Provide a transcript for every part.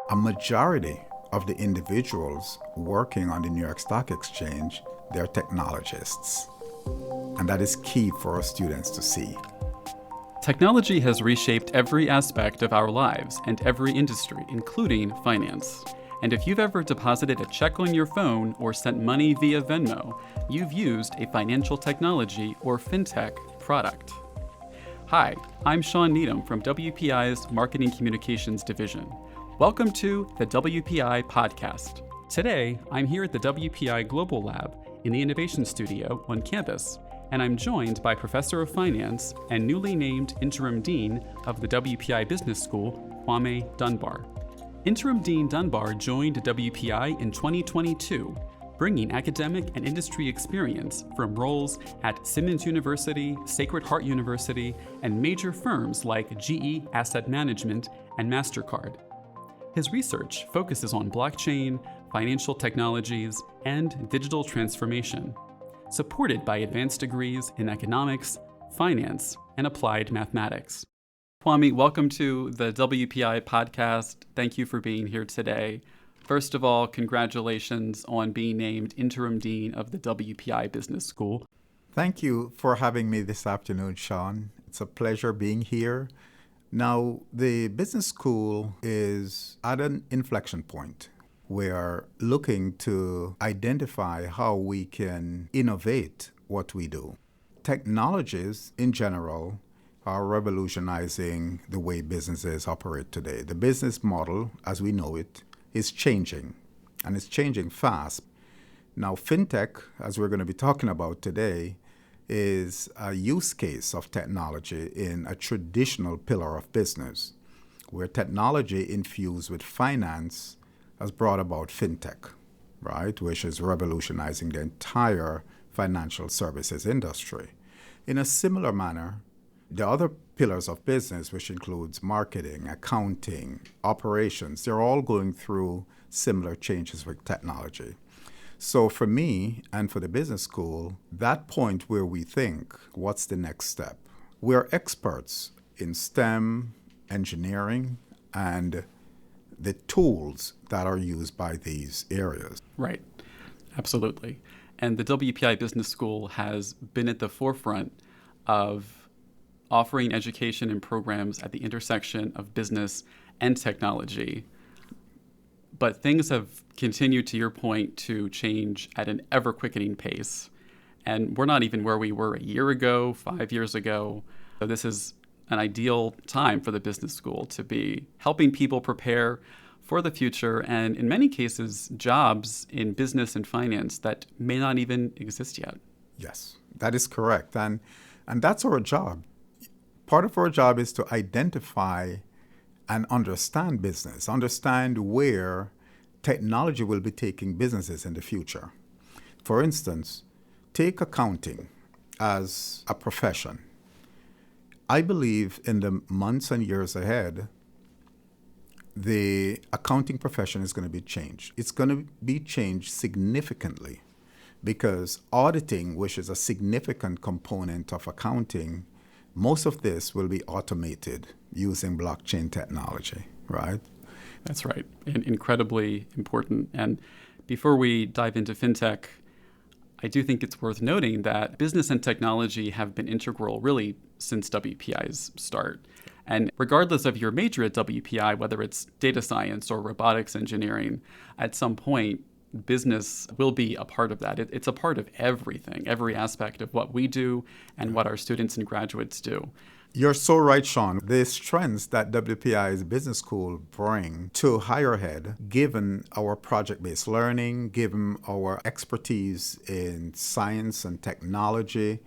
A majority of the individuals working on the New York Stock Exchange, they're technologists. And that is key for our students to see. Technology has reshaped every aspect of our lives and every industry, including finance. And if you've ever deposited a check on your phone or sent money via Venmo, you've used a financial technology or fintech product. Hi, I'm Sean Needham from WPI's Marketing Communications Division. Welcome to the WPI Podcast. Today, I'm here at the WPI Global Lab in the Innovation Studio on campus, and I'm joined by Professor of Finance and newly named Interim Dean of the WPI Business School, Kwamie Dunbar. Interim Dean Dunbar joined WPI in 2022, bringing academic and industry experience from roles at Simmons University, Sacred Heart University, and major firms like GE Asset Management and MasterCard. His research focuses on blockchain, financial technologies, and digital transformation, supported by advanced degrees in economics, finance, and applied mathematics. Kwamie, welcome to the WPI Podcast. Thank you for being here today. First of all, congratulations on being named Interim Dean of the WPI Business School. Thank you for having me this afternoon, Sean. It's a pleasure being here. Now, the business school is at an inflection point. We are looking to identify how we can innovate what we do. Technologies in general are revolutionizing the way businesses operate today. The business model, as we know it, is changing, and it's changing fast. Now, fintech, as we're going to be talking about today, is a use case of technology in a traditional pillar of business, where technology infused with finance has brought about fintech, right, which is revolutionizing the entire financial services industry. In a similar manner, the other pillars of business, which includes marketing, accounting, operations, they're all going through similar changes with technology. So for me and for the business school, that point where we think, what's the next step? We're experts in STEM, engineering, and the tools that are used by these areas. Right, absolutely. And the WPI Business School has been at the forefront of offering education and programs at the intersection of business and technology. But things have continued, to your point, to change at an ever-quickening pace. And we're not even where we were a year ago, 5 years ago. So this is an ideal time for the business school to be helping people prepare for the future, and in many cases, jobs in business and finance that may not even exist yet. Yes, that is correct. And that's our job. Part of our job is to identify and understand business, understand where technology will be taking businesses in the future. For instance, take accounting as a profession. I believe in the months and years ahead, the accounting profession is going to be changed. It's going to be changed significantly because auditing, which is a significant component of accounting, most of this will be automated using blockchain technology, right? That's right, and incredibly important. And before we dive into fintech, I do think it's worth noting that business and technology have been integral really since WPI's start. And regardless of your major at WPI, whether it's data science or robotics engineering, at some point, business will be a part of that. It's a part of everything, every aspect of what we do and what our students and graduates do. You're so right, Sean. The strengths that WPI's business school bring to higher ed, given our project-based learning, given our expertise in science and technology,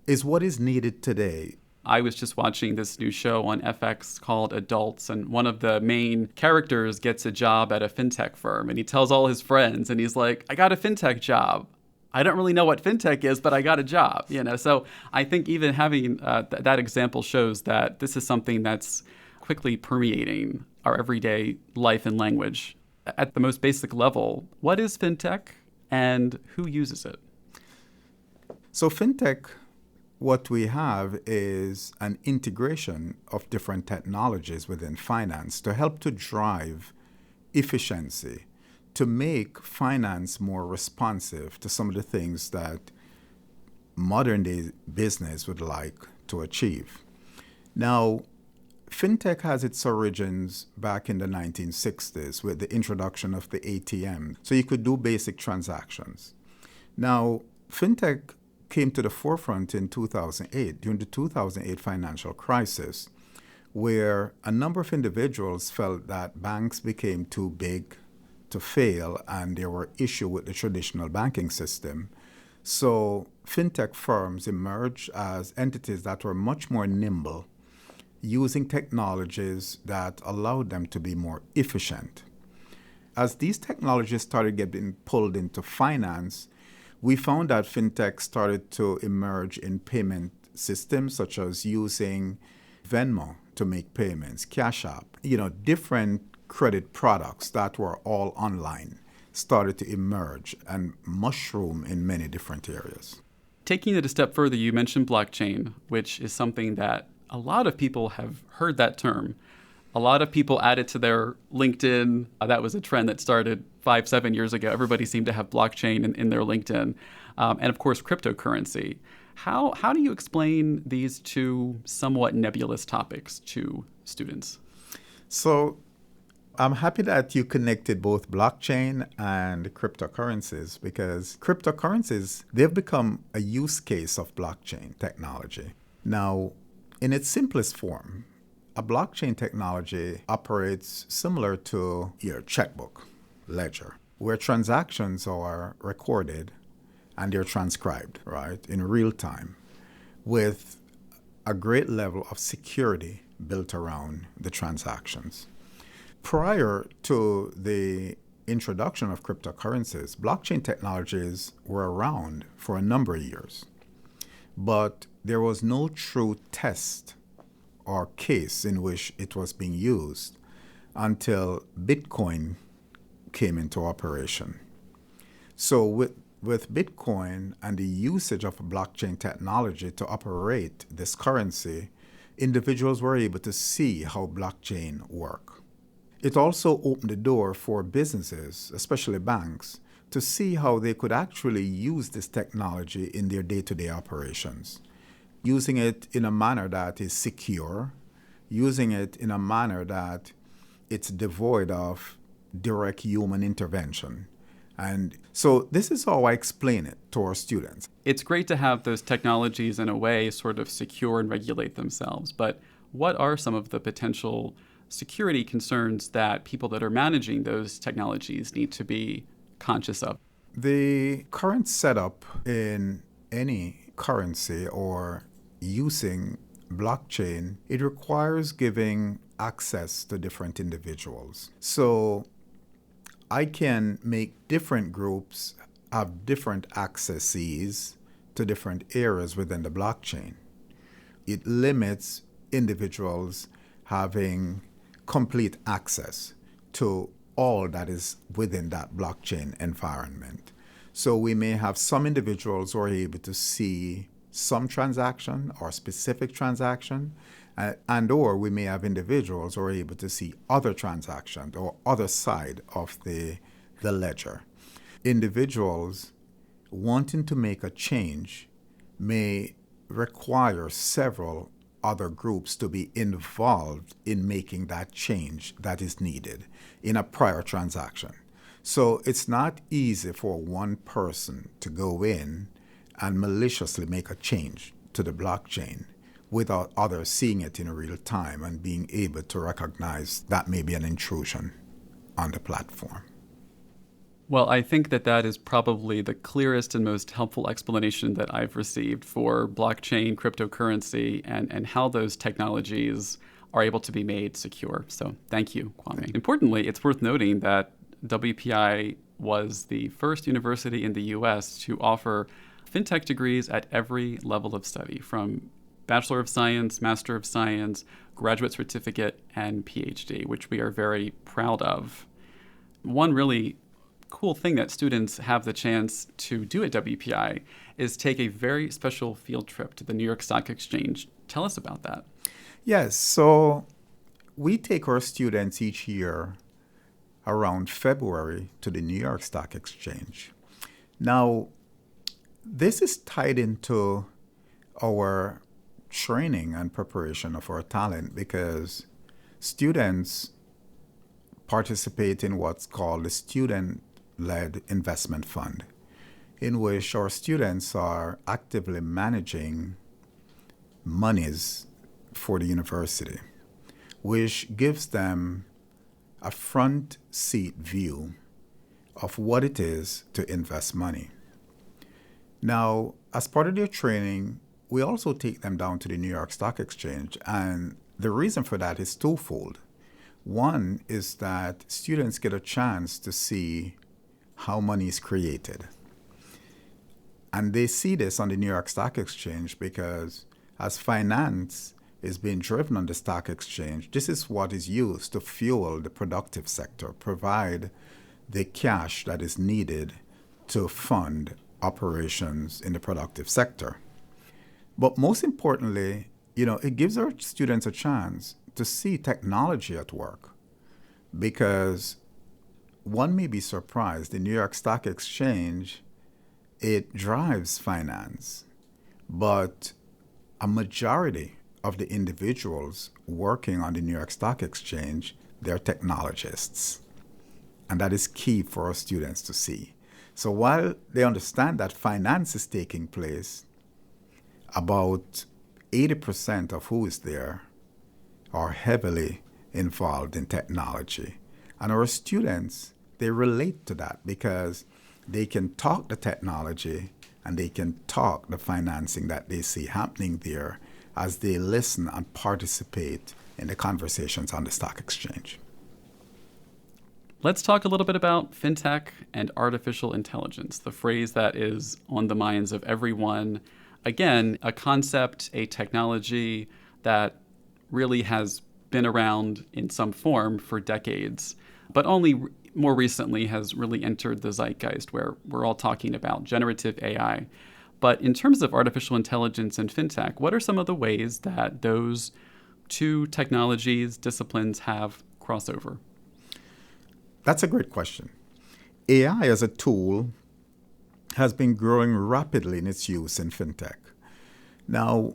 is what is needed today. I was just watching this new show on FX called Adults, and one of the main characters gets a job at a fintech firm, and he tells all his friends, and he's like, I got a fintech job. I don't really know what fintech is, but I got a job, So I think even having that example shows that this is something that's quickly permeating our everyday life and language. At the most basic level, what is fintech and who uses it? So fintech, what we have is an integration of different technologies within finance to help to drive efficiency, to make finance more responsive to some of the things that modern day business would like to achieve. Now, Fintech has its origins back in the 1960s with the introduction of the ATM. So you could do basic transactions. Now, Fintech came to the forefront in 2008, during the 2008 financial crisis, where a number of individuals felt that banks became too big to fail and there were issues with the traditional banking system. So Fintech firms emerged as entities that were much more nimble, using technologies that allowed them to be more efficient. As these technologies started getting pulled into finance, we found that fintech started to emerge in payment systems, such as using Venmo to make payments, Cash App, different credit products that were all online started to emerge and mushroom in many different areas. Taking it a step further, you mentioned blockchain, which is something that a lot of people have heard that term. A lot of people add it to their LinkedIn. That was a trend that started 5-7 years ago. Everybody seemed to have blockchain in their LinkedIn. And of course, cryptocurrency. How do you explain these two somewhat nebulous topics to students? So I'm happy that you connected both blockchain and cryptocurrencies, because cryptocurrencies, they've become a use case of blockchain technology. Now, in its simplest form, a blockchain technology operates similar to your checkbook, ledger, where transactions are recorded and they're transcribed, right, in real time, with a great level of security built around the transactions. Prior to the introduction of cryptocurrencies, blockchain technologies were around for a number of years, but there was no true test or case in which it was being used until Bitcoin came into operation. So with Bitcoin and the usage of blockchain technology to operate this currency, individuals were able to see how blockchain work. It also opened the door for businesses, especially banks, to see how they could actually use this technology in their day-to-day operations, using it in a manner that is secure, using it in a manner that it's devoid of direct human intervention. And so this is how I explain it to our students. It's great to have those technologies in a way sort of secure and regulate themselves, but what are some of the potential security concerns that people that are managing those technologies need to be conscious of? The current setup in any currency or using blockchain, it requires giving access to different individuals. So I can make different groups have different accesses to different areas within the blockchain. It limits individuals having complete access to all that is within that blockchain environment. So we may have some individuals who are able to see some transaction or specific transaction, and or we may have individuals who are able to see other transactions or other side of the ledger. Individuals wanting to make a change may require several other groups to be involved in making that change that is needed in a prior transaction. So it's not easy for one person to go in and maliciously make a change to the blockchain without others seeing it in real time and being able to recognize that may be an intrusion on the platform. Well, I think that is probably the clearest and most helpful explanation that I've received for blockchain, cryptocurrency, and how those technologies are able to be made secure. So thank you, Kwamie. Importantly, it's worth noting that WPI was the first university in the U.S. to offer fintech degrees at every level of study, from Bachelor of Science, Master of Science, Graduate Certificate, and PhD, which we are very proud of. One really cool thing that students have the chance to do at WPI is take a very special field trip to the New York Stock Exchange. Tell us about that. Yes, so we take our students each year around February to the New York Stock Exchange. Now, this is tied into our training and preparation of our talent because students participate in what's called the Student-Led Investment Fund, in which our students are actively managing monies for the university, which gives them a front seat view of what it is to invest money. Now, as part of their training, we also take them down to the New York Stock Exchange, and the reason for that is twofold. One is that students get a chance to see how money is created. And they see this on the New York Stock Exchange because as finance is being driven on the stock exchange, this is what is used to fuel the productive sector, provide the cash that is needed to fund operations in the productive sector. But most importantly, it gives our students a chance to see technology at work, because one may be surprised, the New York Stock Exchange, it drives finance, but a majority of the individuals working on the New York Stock Exchange, they're technologists. And that is key for our students to see. So while they understand that finance is taking place, about 80% of who is there are heavily involved in technology. And our students, they relate to that because they can talk the technology and they can talk the financing that they see happening there as they listen and participate in the conversations on the stock exchange. Let's talk a little bit about fintech and artificial intelligence, the phrase that is on the minds of everyone. Again, a concept, a technology that really has been around in some form for decades, but only more recently has really entered the zeitgeist where we're all talking about generative AI. But in terms of artificial intelligence and fintech, what are some of the ways that those two technologies, disciplines have crossover? That's a great question. AI as a tool has been growing rapidly in its use in fintech. Now,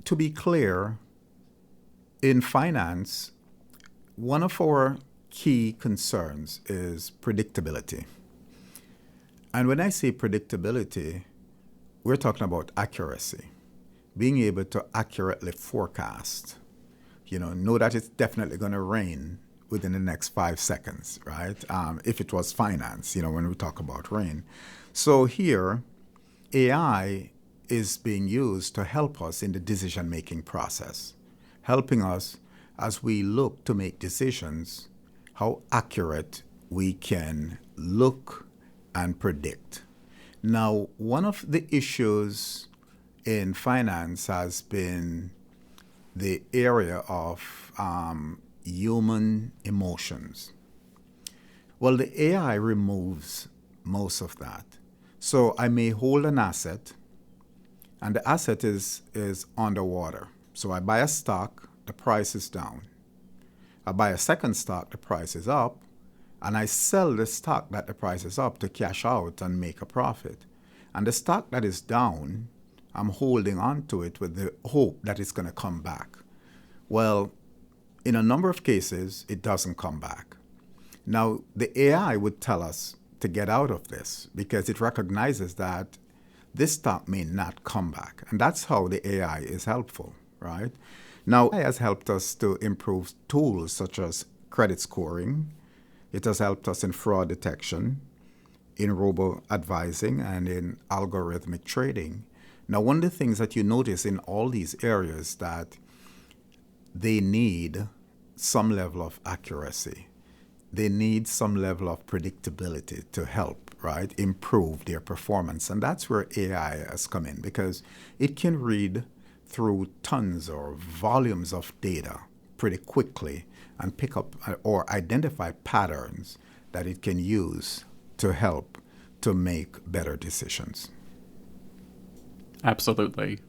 to be clear, in finance, one of our key concerns is predictability. And when I say predictability, we're talking about accuracy, being able to accurately forecast, know that it's definitely going to rain within the next 5 seconds, right? If it was finance, when we talk about rain. So here, AI is being used to help us in the decision-making process, helping us as we look to make decisions, how accurate we can look and predict. Now, one of the issues in finance has been the area of human emotions. Well, the AI removes most of that. So I may hold an asset, and the asset is underwater. So I buy a stock, the price is down. I buy a second stock, the price is up, and I sell the stock that the price is up to cash out and make a profit. And the stock that is down, I'm holding on to it with the hope that it's going to come back. Well, in a number of cases, it doesn't come back. Now, the AI would tell us to get out of this because it recognizes that this stock may not come back. And that's how the AI is helpful, right? Now, AI has helped us to improve tools such as credit scoring. It has helped us in fraud detection, in robo-advising, and in algorithmic trading. Now, one of the things that you notice in all these areas that they need some level of accuracy. They need some level of predictability to help, right, improve their performance. And that's where AI has come in because it can read through tons or volumes of data pretty quickly and pick up or identify patterns that it can use to help to make better decisions. Absolutely.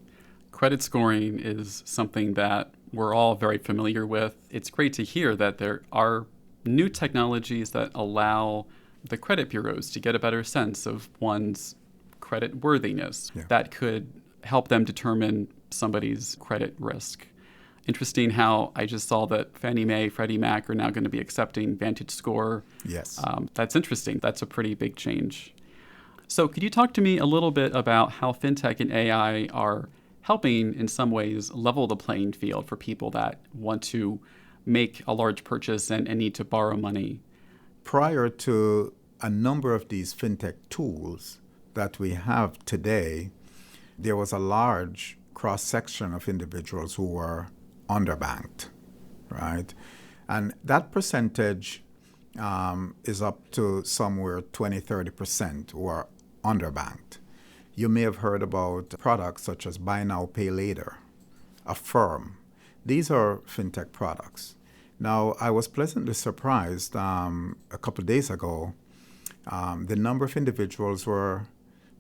Credit scoring is something that we're all very familiar with. It's great to hear that there are new technologies that allow the credit bureaus to get a better sense of one's credit worthiness that could help them determine somebody's credit risk. Interesting how I just saw that Fannie Mae, Freddie Mac are now going to be accepting VantageScore. Yes. That's interesting. That's a pretty big change. So could you talk to me a little bit about how fintech and AI are helping in some ways level the playing field for people that want to make a large purchase and need to borrow money? Prior to a number of these fintech tools that we have today, there was a large cross-section of individuals who were underbanked, right? And that percentage is up to somewhere 20-30% who are underbanked. You may have heard about products such as Buy Now, Pay Later, Affirm. These are fintech products. Now, I was pleasantly surprised a couple of days ago, the number of individuals who are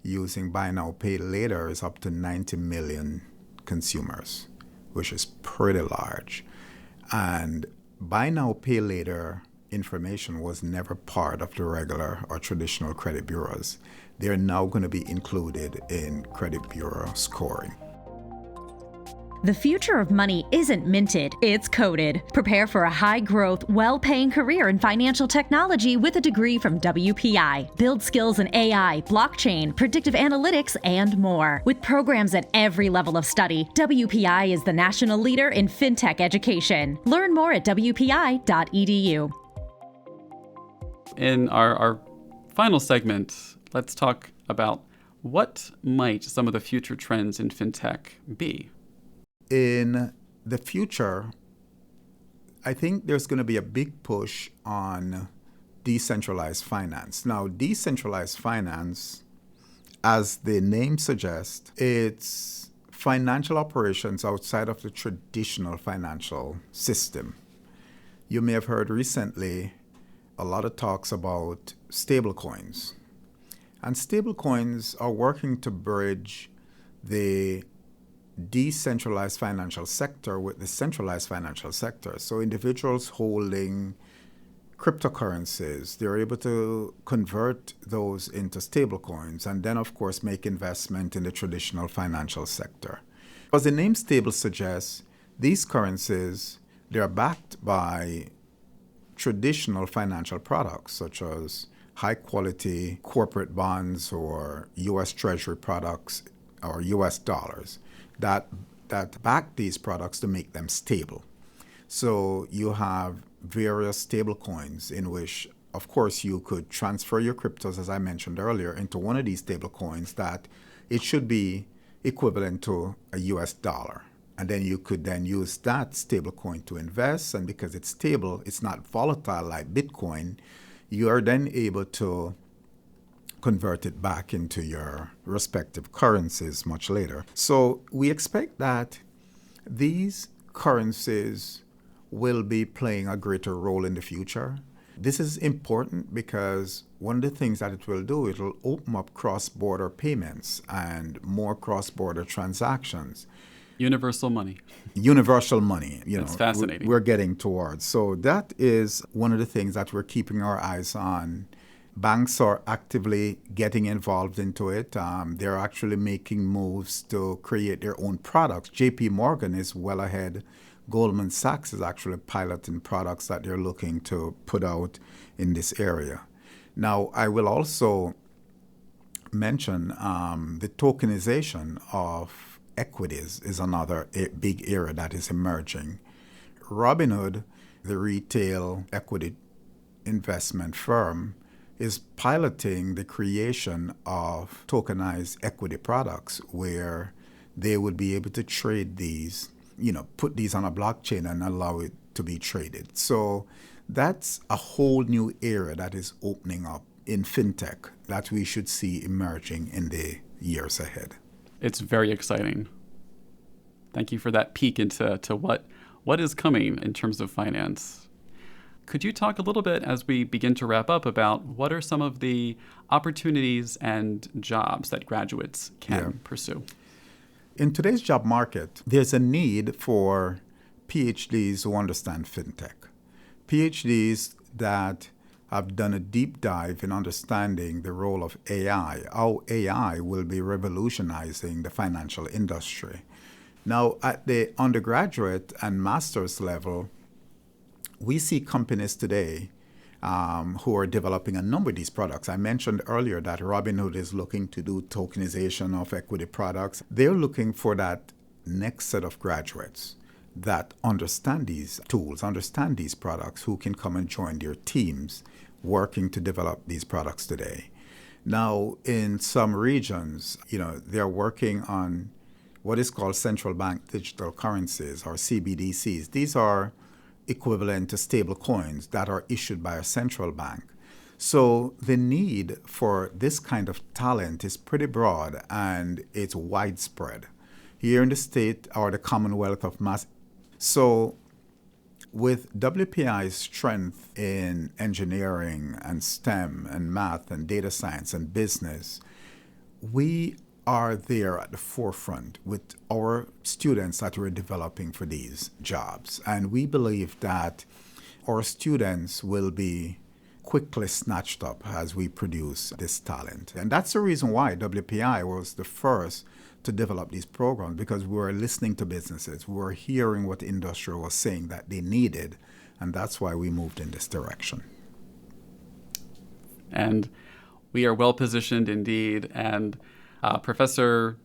using Buy Now, Pay Later is up to 90 million consumers, which is pretty large. And Buy Now, Pay Later information was never part of the regular or traditional credit bureaus. They're now going to be included in credit bureau scoring. The future of money isn't minted, it's coded. Prepare for a high-growth, well-paying career in financial technology with a degree from WPI. Build skills in AI, blockchain, predictive analytics, and more. With programs at every level of study, WPI is the national leader in fintech education. Learn more at wpi.edu. In our final segment, let's talk about what might some of the future trends in fintech be. In the future, I think there's going to be a big push on decentralized finance. Now, decentralized finance, as the name suggests, it's financial operations outside of the traditional financial system. You may have heard recently a lot of talks about stablecoins. And stablecoins are working to bridge the decentralized financial sector with the centralized financial sector. So individuals holding cryptocurrencies, they're able to convert those into stablecoins and then, of course, make investment in the traditional financial sector. As the name stable suggests, these currencies, they're backed by traditional financial products such as high-quality corporate bonds or U.S. Treasury products or U.S. dollars that back these products to make them stable. So you have various stable coins in which, of course, you could transfer your cryptos, as I mentioned earlier, into one of these stable coins that it should be equivalent to a U.S. dollar. And then you could then use that stable coin to invest. And because it's stable, it's not volatile like Bitcoin, you are then able to convert it back into your respective currencies much later. So we expect that these currencies will be playing a greater role in the future. This is important because one of the things that it will do, it will open up cross-border payments and more cross-border transactions. Universal money. Universal money, It's fascinating. We're getting towards. So that is one of the things that we're keeping our eyes on. Banks are actively getting involved into it. They're actually making moves to create their own products. JP Morgan is well ahead. Goldman Sachs is actually piloting products that they're looking to put out in this area. Now, I will also mention the tokenization of equities is another big area that is emerging. Robinhood, the retail equity investment firm, is piloting the creation of tokenized equity products where they would be able to trade these, put these on a blockchain and allow it to be traded. So that's a whole new area that is opening up in fintech that we should see emerging in the years ahead. It's very exciting. Thank you for that peek into what is coming in terms of finance. Could you talk a little bit as we begin to wrap up about what are some of the opportunities and jobs that graduates can pursue? In today's job market, there's a need for PhDs who understand fintech. PhDs that have done a deep dive in understanding the role of AI, how AI will be revolutionizing the financial industry. Now, at the undergraduate and master's level, we see companies today who are developing a number of these products. I mentioned earlier that Robinhood is looking to do tokenization of equity products. They're looking for that next set of graduates that understand these tools, understand these products, who can come and join their teams working to develop these products today. Now, in some regions, they're working on what is called central bank digital currencies, or CBDCs. These are equivalent to stable coins that are issued by a central bank. So the need for this kind of talent is pretty broad and it's widespread. Here in the state or the Commonwealth of Mass. So with WPI's strength in engineering and STEM and math and data science and business, we are there at the forefront with our students that we're developing for these jobs. And we believe that our students will be quickly snatched up as we produce this talent. And that's the reason why WPI was the first to develop these programs, because we were listening to businesses. We were hearing what the industry was saying that they needed, and that's why we moved in this direction. And we are well positioned indeed. And Professor,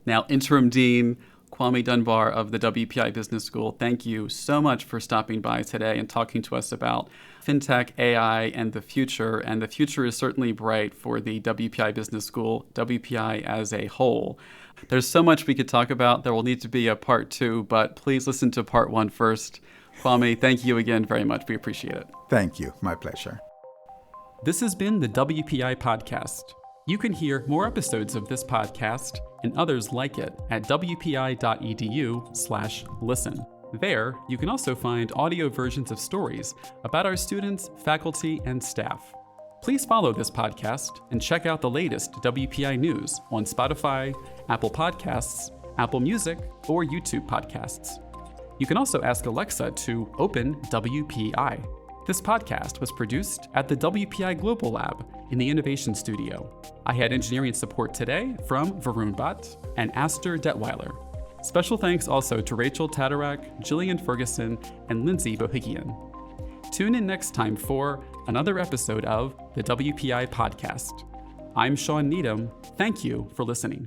now Interim Dean, Kwamie Dunbar of the WPI Business School, thank you so much for stopping by today and talking to us about Fintech, AI, and the future. And the future is certainly bright for the WPI Business School, WPI as a whole. There's so much we could talk about. There will need to be a part 2, but please listen to part 1 first. Kwamie, thank you again very much. We appreciate it. Thank you. My pleasure. This has been the WPI Podcast. You can hear more episodes of this podcast and others like it at wpi.edu/listen. There, you can also find audio versions of stories about our students, faculty, and staff. Please follow this podcast and check out the latest WPI news on Spotify, Apple Podcasts, Apple Music, or YouTube Podcasts. You can also ask Alexa to open WPI. This podcast was produced at the WPI Global Lab in the Innovation Studio. I had engineering support today from Varun Bhatt and Aster Detweiler. Special thanks also to Rachel Tatarak, Jillian Ferguson, and Lindsay Bohigian. Tune in next time for another episode of the WPI Podcast. I'm Sean Needham. Thank you for listening.